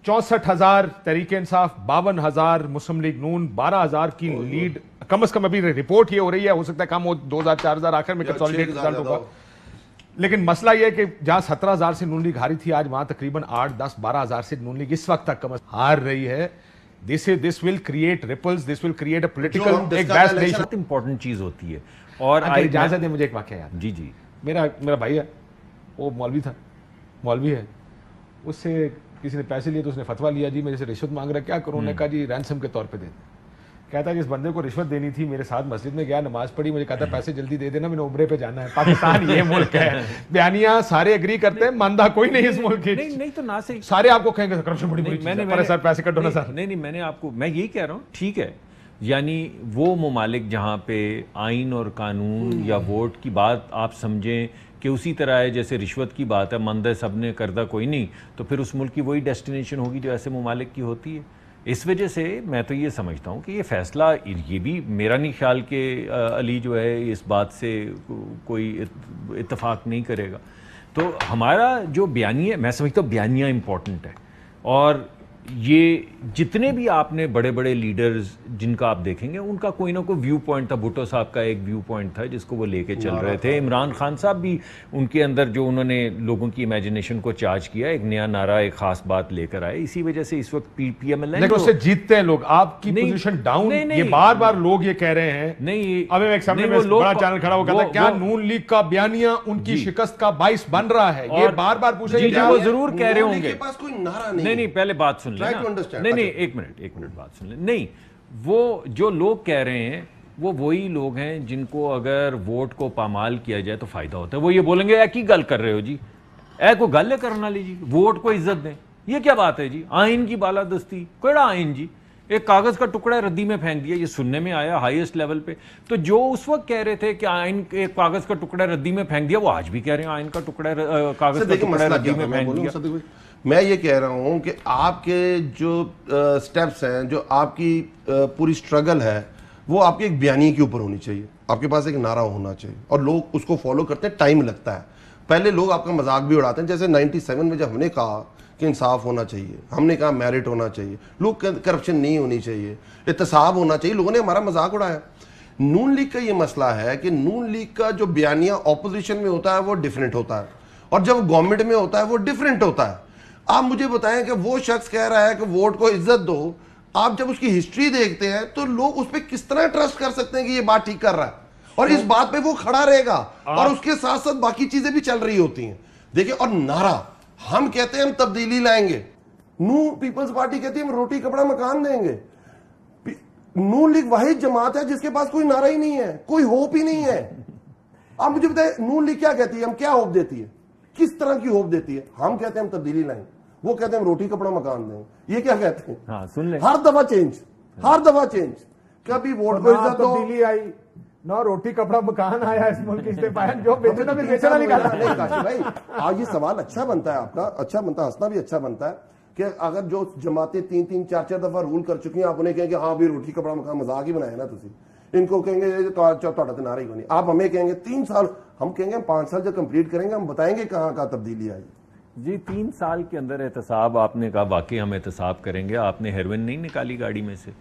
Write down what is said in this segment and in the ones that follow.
64,000 तहरीक इंसाफ, 52,000 मुस्लिम league नून, 12,000 की lead कम से कम अभी रिपोर्ट ये हो रही है, हो सकता है कम हो 2,000-4,000 आखिर में कंसोलिडेट रिजल्ट होगा। लेकिन मसला ये है कि जहां 17,000 से नून लीग हारी थी, आज वहां तकरीबन 8, 10, 12,000 से नून लीग इस वक्त तक कम हार रही है। This will create ripples, this will create a political एक बैस नेशन। बहुत इंपॉर्टेंट चीज होती है। और इजाजत है, मुझे एक वाकया याद। जी जी, मेरा भाई है, वो मौलवी है, उससे किसी ने पैसे लिए तो उसने फतवा लिया, जी मेरे से रिश्वत मांग रहा है, क्या करूं? उन्होंने कहा जी रैंसम के तौर पे दे दें। कहता है जिस बंदे को रिश्वत देनी थी मेरे साथ मस्जिद में गया, नमाज पढ़ी, मुझे कहता पैसे जल्दी दे देना, मैंने उम्रे पे जाना है। पाकिस्तान ये मुल्क है, बयानियां सारे एग्री करते हैं, मानदा कोई नहीं इस मुल्क की। नहीं तो ना से सारे आपको कहेंगे करप्शन बड़ी बुरी चीज़ है, सर पैसे कटो ना सर। नहीं, मैं यही कह रहा हूँ, ठीक है, यानी वो ममालिक जहाँ पे आइन और कानून या वोट की बात आप समझें कि उसी तरह है जैसे रिश्वत की बात है, मंद है सब ने करदा कोई नहीं, तो फिर उस मुल्क की वही डेस्टिनेशन होगी जो ऐसे ममालिक की होती है। इस वजह से मैं तो ये समझता हूँ कि ये फ़ैसला, ये भी मेरा नहीं ख्याल कि अली जो है इस बात से कोई इत्तेफाक नहीं करेगा। तो हमारा जो बयानिया, मैं समझता हूँ बयानिया इम्पॉर्टेंट है। और ये जितने भी आपने बड़े बड़े लीडर्स जिनका आप देखेंगे, उनका कोई ना कोई व्यू पॉइंट था। भुट्टो साहब का एक व्यू पॉइंट था जिसको वो लेके चल रहे थे। इमरान खान साहब भी, उनके अंदर जो उन्होंने लोगों की इमेजिनेशन को चार्ज किया, एक नया नारा, एक खास बात लेकर आए। इसी वजह से इस वक्त PMLN, लेकिन उससे जीतते हैं लोग। आपकी पोजीशन डाउन, ये बार बार लोग ये कह रहे हैं। नहीं, अब एक सामने में बड़ा चैनल खड़ा हो कहता है क्या नून लीग का बयानिया उनकी शिकस्त का बाइस बन रहा है? ये बार बार पूछे, वो जरूर कह रहे होंगे। कोई नारा नहीं, पहले बात सुन लेना। नहीं, एक मिनट बात सुन ले। नहीं, वो जो लोग कह रहे हैं वो वही लोग हैं जिनको अगर वोट को पामाल किया जाए तो फायदा होता है। वो ये बोलेंगे ऐ की गल कर रहे हो जी, ऐ को गल करना लीजिए, वोट को इज्जत दें, ये क्या बात है जी? आइन की बालादस्ती, केड़ा आइन जी? एक कागज का टुकड़ा रद्दी में फेंक दिया, ये सुनने में आया हाईएस्ट लेवल पे। तो जो उस वक्त कह रहे थे कि आइन, एक कागज का टुकड़ा रद्दी में फेंक दिया, वो आज भी कह रहे हैं आइन का टुकड़ा, कागज का टुकड़ा रद्दी में फेंक दिया। मैं ये कह रहा हूं कि आपके जो स्टेप्स हैं, जो आपकी पूरी स्ट्रगल है, वो आपके एक बयानी के ऊपर होनी चाहिए। आपके पास एक नारा होना चाहिए और लोग उसको फॉलो करते हैं। टाइम लगता है, पहले लोग आपका मजाक भी उड़ाते हैं। जैसे 97 में जब हमने कहा कि इंसाफ होना चाहिए, हमने कहा मेरिट होना चाहिए, लोग करप्शन नहीं होनी चाहिए, एहतसाब होना चाहिए, लोगों ने हमारा मजाक उड़ाया। नून लीग का ये मसला है कि नून लीग का जो बयानिया ऑपोजिशन में होता है वो डिफरेंट होता है, और जब गवर्नमेंट में होता है वो डिफरेंट होता है। आप मुझे बताएं कि वो शख्स कह रहा है कि वोट को इज्जत दो, आप जब उसकी हिस्ट्री देखते हैं तो लोग उस पर किस तरह ट्रस्ट कर सकते हैं कि ये बात ठीक कर रहा है, और इस बात पे वो खड़ा रहेगा, और उसके साथ साथ बाकी चीजें भी चल रही होती हैं। देखिए, और नारा, हम कहते हैं हम तब्दीली लाएंगे, नू पीपल्स पार्टी कहती है हम रोटी कपड़ा मकान देंगे। नून लीग वाहिद जमात है जिसके पास कोई नारा ही नहीं है, कोई होप ही नहीं है। आप मुझे बताएं, नून लीग क्या कहती है, हम क्या होप देती है, किस तरह की होप देती है? हम कहते हैं हम तब्दीली लाएंगे, वो कहते हैं हम रोटी कपड़ा मकान देंगे। ये क्या कहते हैं? हाँ, सुन ले। हर दफा चेंज। कभी वोट को इज्जत दो, तब्दीली आई ना, रोटी कपड़ा मकान आया इस मुल्क की, जो बेचना भी बेचना निकाला। नहीं काशी भाई, आज ये सवाल अच्छा बनता है आपका, अच्छा बनता है, हंसना भी अच्छा बनता है कि अगर जो जमातें 3-3, 4-4 दफा रूल कर चुकी हैं, आप उन्हें कहेंगे हाँ भी रोटी कपड़ा मकान, मजाक ही बनाया ना तुसी। इनको कहेंगे तो नारा ही बनी, आप हमें कहेंगे 3 साल, हम कहेंगे हम 5 साल जब कंप्लीट करेंगे हम बताएंगे कहाँ कहाँ तब्दीली आई जी। 3 साल के अंदर एहतसाब, आपने कहा वाकई हम एहतसाब करेंगे। आपने हेरोइन नहीं निकाली गाड़ी में से,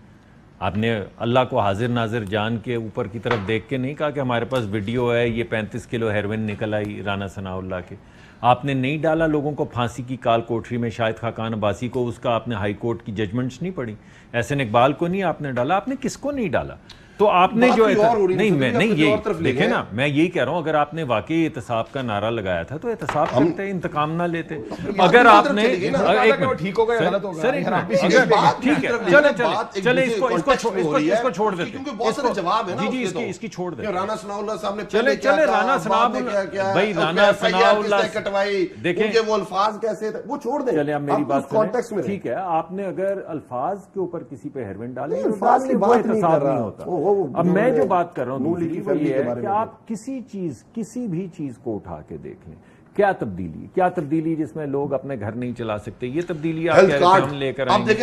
आपने अल्लाह को हाजिर नाजिर जान के ऊपर की तरफ देख के नहीं कहा कि हमारे पास वीडियो है, ये 35 किलो हेरोइन निकल आई राना सनाउल्लाह के। आपने नहीं डाला लोगों को फांसी की काल कोठरी में, शाहिद खाकान अब्बासी को, उसका आपने हाई कोर्ट की जजमेंट्स नहीं पढ़ी, एहसन इकबाल को नहीं आपने डाला, आपने किसको नहीं डाला? तो आपने जो नहीं ये देखे ना, मैं यही कह रहा हूं, अगर आपने वाकई एहतसाब का नारा लगाया था तो एहतसाब करते, इंतकाम ना लेते। अगर आपने ठीक हो गया, गलत हो गया, ठीक है, चले इसको छोड़ देते, क्योंकि बहुत सारे जवाब है ना। जी, इसकी छोड़ देते। राना सनाउल्लाह साहब ने चले राना सनाउल्लाह, भाई राना सनाउल्लाह कटवाई, देखें वो अल्फाज कैसे थे, वो छोड़ दें। चले अब मेरी बात कॉन्टेक्स्ट में, ठीक है, आपने अगर अल्फाज के ऊपर किसी पे हेरोइन डाले, अल्फाज की बात नहीं होता। अब मैं जो बात कर रहा हूं दूसरी, वो ये है कि आप किसी भी चीज को उठा के देख लें, क्या तब्दीली जिसमें लोग अपने घर नहीं चला सकते, ये तब्दीली आप कह रहे हैं हम लेकर आएंगे।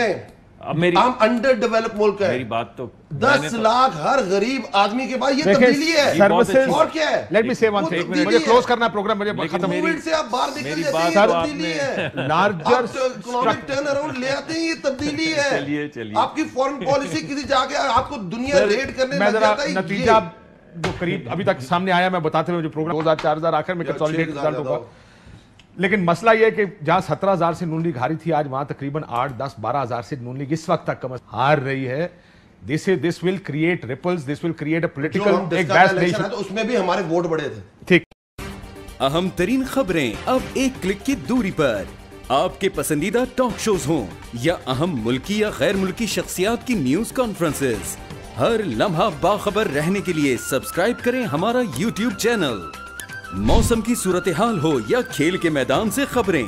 ہم انڈر ڈیولپ ملک ہے. میری بات تو 10 لاکھ ہر غریب آدمی کے پاس, یہ دیکھیں تبدیلی ہے. سروسز اور کیا ہے؟ لیٹ می سے ون تھنگ, مجھے کلوز کرنا پروگرام, مجھے ختم. کووڈ سے آپ باہر نکل میری جاتے بات ہیں, تو یہ آپ تبدیلی نے ہے. لارجر اکنامک ٹرن اراؤنڈ لے آتے ہیں, یہ تبدیلی ہے. چلیے آپ کی فورن پالیسی کسی جا کے آپ کو دنیا ریٹ کرنے میں لگ ذرا جاتا ہے. نتیجہ جو قریب ابھی تک سامنے آیا میں بتاتے ہوئے جو پروگرام 2000-4000 آخر میں کنسولیڈیٹ رزلٹ ہوگا, لیکن مسئلہ یہ ہے کہ جہاں 17,000 سے نون لیگ ہاری تھی, آج وہاں تقریباً 8-10-12,000 سے نون لیگ اس وقت تک کم ہار رہی ہے. This will create ripples, this will create a political ایک بیس نیشن. اس میں بھی ہمارے ووٹ بڑے تھے. ٹھیک. اہم ترین خبریں اب ایک کلک کی دوری پر. آپ کے پسندیدہ ٹاک شوز ہوں یا اہم ملکی یا غیر ملکی شخصیات کی نیوز کانفرنسز, ہر لمحہ باخبر رہنے کے لیے سبسکرائب کریں ہمارا یوٹیوب چینل. موسم کی صورتحال ہو یا کھیل کے میدان سے خبریں,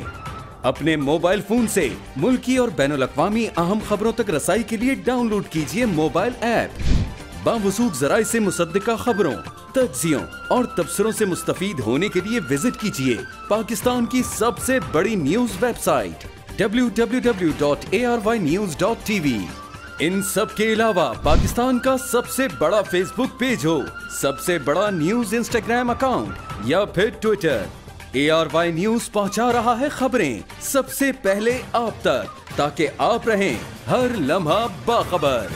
اپنے موبائل فون سے ملکی اور بین الاقوامی اہم خبروں تک رسائی کے لیے ڈاؤن لوڈ کیجیے موبائل ایپ. باوثوق ذرائع سے مصدقہ خبروں, تجزیوں اور تبصروں سے مستفید ہونے کے لیے وزٹ کیجیے پاکستان کی سب سے بڑی نیوز ویب سائٹ www.arYnews.tv. ان سب کے علاوہ پاکستان کا سب سے بڑا فیس بک پیج ہو, سب سے بڑا نیوز انسٹاگرام اکاؤنٹ یا پھر ٹویٹر, ARY نیوز پہنچا رہا ہے خبریں سب سے پہلے آپ تک, تاکہ آپ رہیں ہر لمحہ باخبر.